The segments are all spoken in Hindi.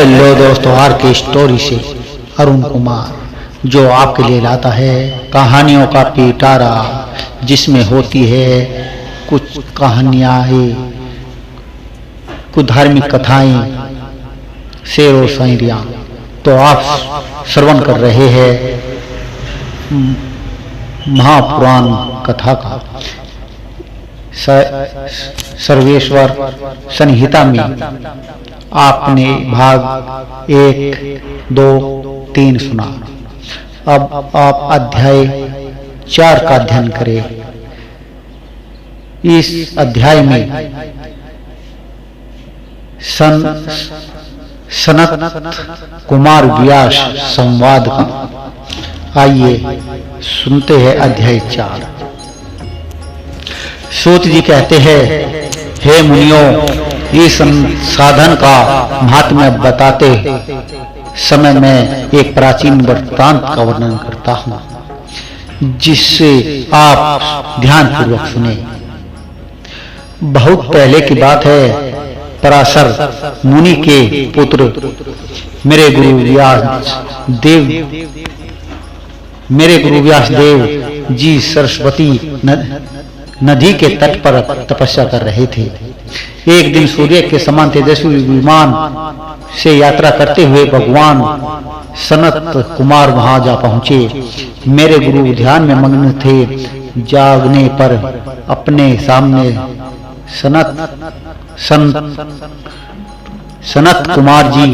हेलो दोस्तों, आर के स्टोरी से अरुण कुमार जो आपके लिए लाता है कहानियों का पिटारा, जिसमें होती है कुछ कहानियाँ, कुछ धार्मिक कथाएं, शेर और शायरियाँ। तो आप श्रवण कर रहे हैं महापुराण कथा का। सर्वेश्वर संहिता में आपने भाग 1, 2, 3 सुना। अब आप अध्याय 4 का अध्ययन करें। इस अध्याय में सनत कुमार व्यास संवाद का। आइए सुनते हैं अध्याय 4। सूत जी कहते हैं, हे मुनियों, इस साधन का महात्म्य बताते समय मैं एक प्राचीन वृत्तांत का वर्णन करता हूँ, जिससे आप ध्यान पूर्वक सुने। बहुत पहले की बात है। पराशर मुनि के पुत्र मेरे गुरु व्यास देव जी सरस्वती नदी के तट पर तपस्या कर रहे थे। एक दिन सूर्य के समान तेजस्वी विमान से यात्रा करते हुए भगवान सनत कुमार वहां जा पहुंचे। मेरे गुरु ध्यान में मग्न थे। जागने पर अपने सामने सनत कुमार जी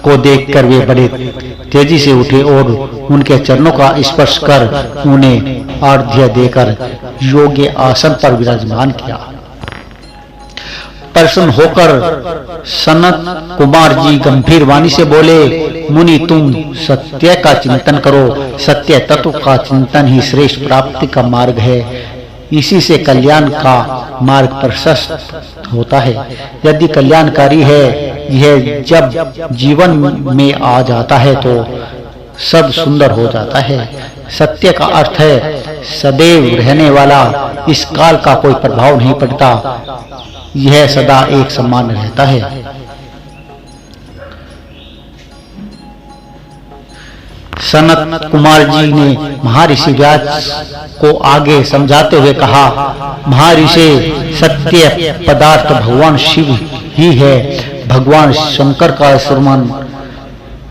को देखकर वे बड़े तेजी से उठे और उनके चरणों का स्पर्श कर उन्हें आर्घ्य देकर योग्य आसन पर विराजमान किया। प्रसन्न होकर सनत कुमार जी गंभीर वाणी से बोले, मुनि, तुम सत्य का चिंतन करो। सत्य तत्व का चिंतन ही श्रेष्ठ प्राप्ति का मार्ग है। इसी से कल्याण का मार्ग प्रशस्त होता है। यदि कल्याणकारी है यह जब जीवन में आ जाता है तो सब सुंदर हो जाता है। सत्य का अर्थ है सदैव रहने वाला, इस काल का कोई प्रभाव नहीं पड़ता, यह सदा एक समान रहता है। सनत कुमार जी ने महर्षि व्यास को आगे समझाते हुए कहा, महर्षि, सत्य पदार्थ भगवान शिव ही है। भगवान शंकर का स्मरण,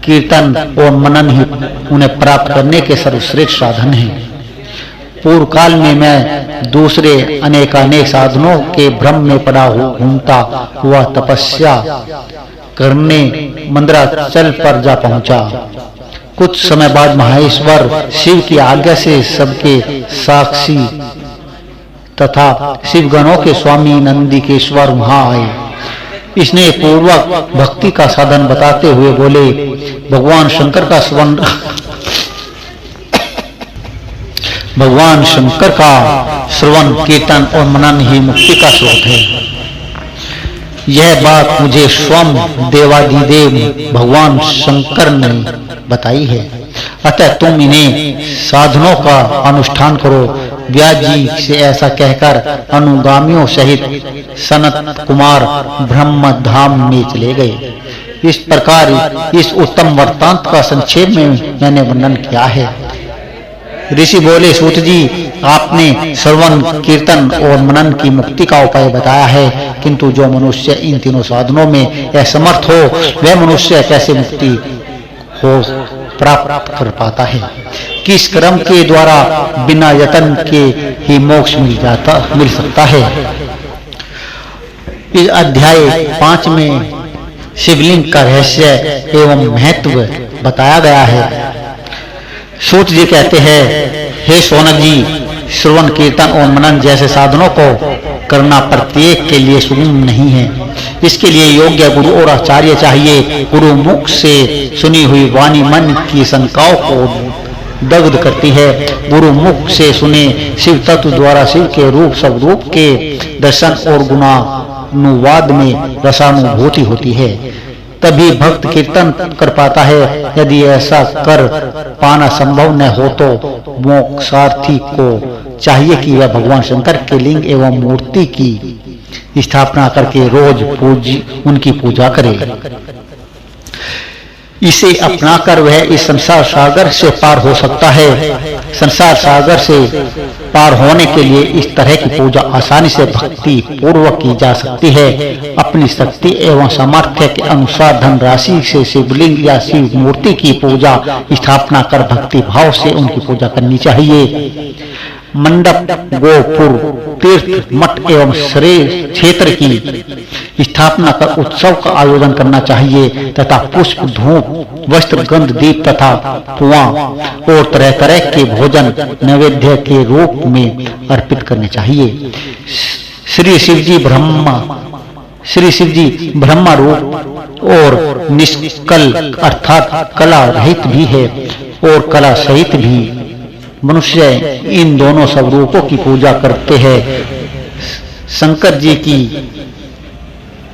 कीर्तन और मनन ही उन्हें प्राप्त करने के सर्वश्रेष्ठ साधन हैं। पूर्व काल में मैं दूसरे अनेकानेक साधनों के भ्रम में पड़ा घूमता हुआ तपस्या करने मंदराचल पर जा पहुंचा। कुछ समय बाद महेश्वर शिव की आज्ञा से सबके साक्षी तथा शिवगणों के स्वामी नंदिकेश्वर वहां आए। इसने पूर्वक भक्ति का साधन बताते हुए बोले, भगवान शंकर का श्रवण, कीर्तन और मनन ही मुक्ति का स्रोत है। यह बात मुझे स्वयं देवाधिदेव भगवान शंकर ने बताई है। अतः तुम इन्हें साधनों का अनुष्ठान करो। व्यास जी से ऐसा कहकर अनुगामियों सहित सनत कुमार ब्रह्म धाम में चले गए। इस प्रकार इस उत्तम वृत्तांत का संक्षेप में मैंने वर्णन किया है। ऋषि बोले, सूत जी, आपने श्रवण, कीर्तन और मनन की मुक्ति का उपाय बताया है, किंतु जो मनुष्य इन तीनों साधनों में असमर्थ हो वह मनुष्य कैसे मुक्ति हो प्राप्त कर पाता है? किस कर्म के द्वारा बिना यत्न के ही मोक्ष मिल सकता है? इस अध्याय 5 में शिवलिंग का रहस्य एवं महत्व बताया गया है। सूत जी कहते हैं, हे शौनक जी, श्रवण, कीर्तन और मनन जैसे साधनों को करना प्रत्येक के लिए सुगम नहीं है। इसके लिए योग्य गुरु और आचार्य चाहिए। गुरु मुख से सुनी हुई वाणी मन की शंकाओं को दग्ध करती है। गुरु मुख से सुने शिव तत्व द्वारा शिव के रूप, स्वरूप के दर्शन और गुणानुवाद में रसानुभूति होती है। तभी भक्त कीर्तन कर पाता है। यदि ऐसा कर पाना संभव न हो तो मोक्षार्थी को चाहिए कि वह भगवान शंकर के लिंग एवं मूर्ति की स्थापना करके रोज उनकी पूजा करे। इसे अपनाकर वह इस संसार सागर से पार हो सकता है। संसार सागर से पार होने के लिए इस तरह की पूजा आसानी से भक्ति पूर्वक की जा सकती है। अपनी शक्ति एवं सामर्थ्य के अनुसार धनराशि से शिवलिंग या शिव मूर्ति की पूजा स्थापना कर भक्ति भाव से उनकी पूजा करनी चाहिए। मंडप, गोपुर, तीर्थ, मठ एवं शरीर क्षेत्र की स्थापना कर उत्सव का आयोजन करना चाहिए तथा पुष्प, धूप, वस्त्र, गंध, दीप तथा पुआं और तरह तरह के भोजन नैवेद्य के रूप में अर्पित करने चाहिए। श्री शिवजी ब्रह्मा रूप और निष्कल अर्थात कला रहित भी है और कला सहित भी। मनुष्य इन दोनों स्वरूपों की पूजा करते हैं।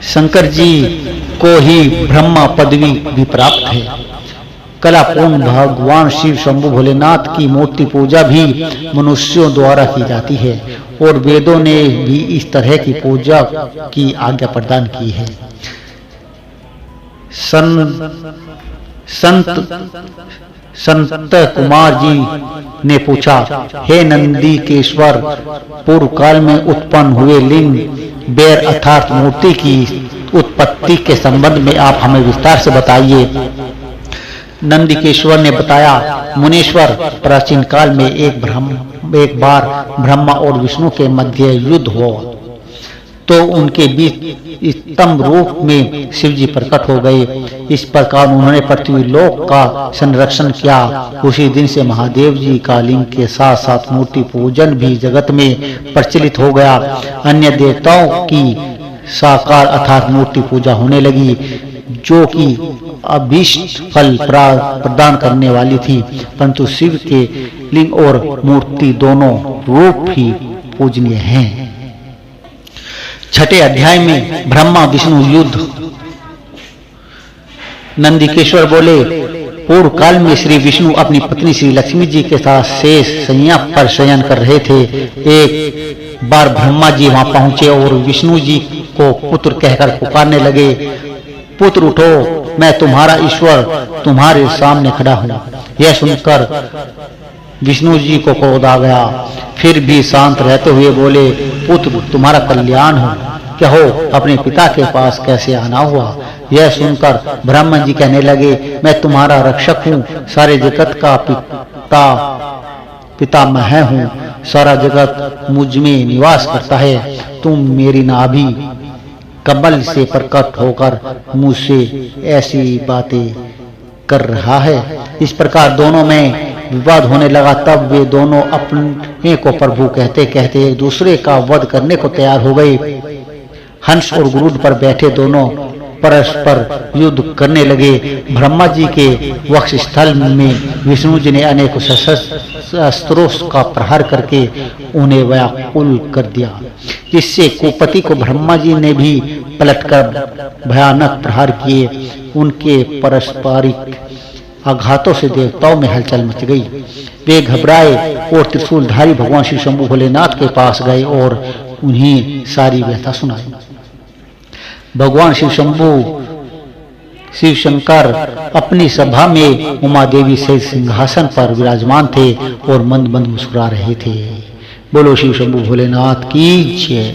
शंकर जी को ही ब्रह्मा पदवी भी प्राप्त है। कलापूर्ण भगवान शिव शंभु भोलेनाथ की मूर्ति पूजा भी मनुष्यों द्वारा की जाती है और वेदों ने भी इस तरह की पूजा की आज्ञा प्रदान की है। संत कुमार जी ने पूछा, हे नंदीकेश्वर, पूर्व काल में उत्पन्न हुए लिंग बेर अर्थात मूर्ति की उत्पत्ति के संबंध में आप हमें विस्तार से बताइए। नंदीकेश्वर ने बताया, मुनीश्वर, प्राचीन काल में एक बार ब्रह्मा और विष्णु के मध्य युद्ध हुआ तो उनके बीच स्तंभ रूप में शिवजी प्रकट हो गए। इस प्रकार उन्होंने पृथ्वी लोक का संरक्षण किया। उसी दिन से महादेव जी का लिंग के साथ साथ मूर्ति पूजन भी जगत में प्रचलित हो गया। अन्य देवताओं की साकार अर्थात मूर्ति पूजा होने लगी जो कि अभीष्ट फल प्रदान करने वाली थी, परंतु शिव के लिंग और मूर्ति दोनों रूप ही पूजनीय हैं। छठे अध्याय में ब्रह्मा विष्णु युद्ध। नंदीकेश्वर बोले, पूर्व काल में श्री विष्णु अपनी पत्नी श्री लक्ष्मी जी के साथ शेष शैया पर शयन कर रहे थे। एक बार ब्रह्मा जी वहां पहुंचे और विष्णु जी को पुत्र कहकर पुकारने लगे, पुत्र उठो, मैं तुम्हारा ईश्वर तुम्हारे सामने खड़ा हूं। यह सुनकर विष्णु जी को क्रोध आ गया, फिर भी शांत रहते हुए बोले, पुत्र तुम्हारा कल्याण हो, कहो अपने पिता के पास कैसे आना हुआ। यह सुनकर ब्रह्मा जी कहने लगे, मैं तुम्हारा रक्षक हूँ, सारे जगत का पिता मैं हूँ, सारा जगत मुझ में निवास करता है। तुम मेरी नाभि कमल से प्रकट होकर मुझसे ऐसी बातें कर रहा है। इस प्रकार दोनों में विवाद होने लगा। तब वे दोनों अपने को प्रभु कहते कहते एक दूसरे का वध करने को तैयार हो गए। हंस और गरुड़ पर बैठे दोनों परस्पर युद्ध करने लगे। ब्रह्मा जी के वक्षस्थल में विष्णु जी ने अनेक शस्त्रों का प्रहार करके उन्हें व्याकुल कर दिया, जिससे कुपति को ब्रह्मा जी ने भी पलटकर भयानक प्रहार किए। उनके पारस्परिक आघातों से देवताओं में हलचल मच गई। वे घबराए और त्रिशूलधारी भगवान शिव शंभु भोलेनाथ के पास गए और उन्हें सारी व्यथा सुनाई। भगवान शिव शंकर अपनी सभा में उमा देवी से सिंहासन पर विराजमान थे और मंद मंद मुस्कुरा रहे थे। बोलो शिव शंभु भोलेनाथ की जय।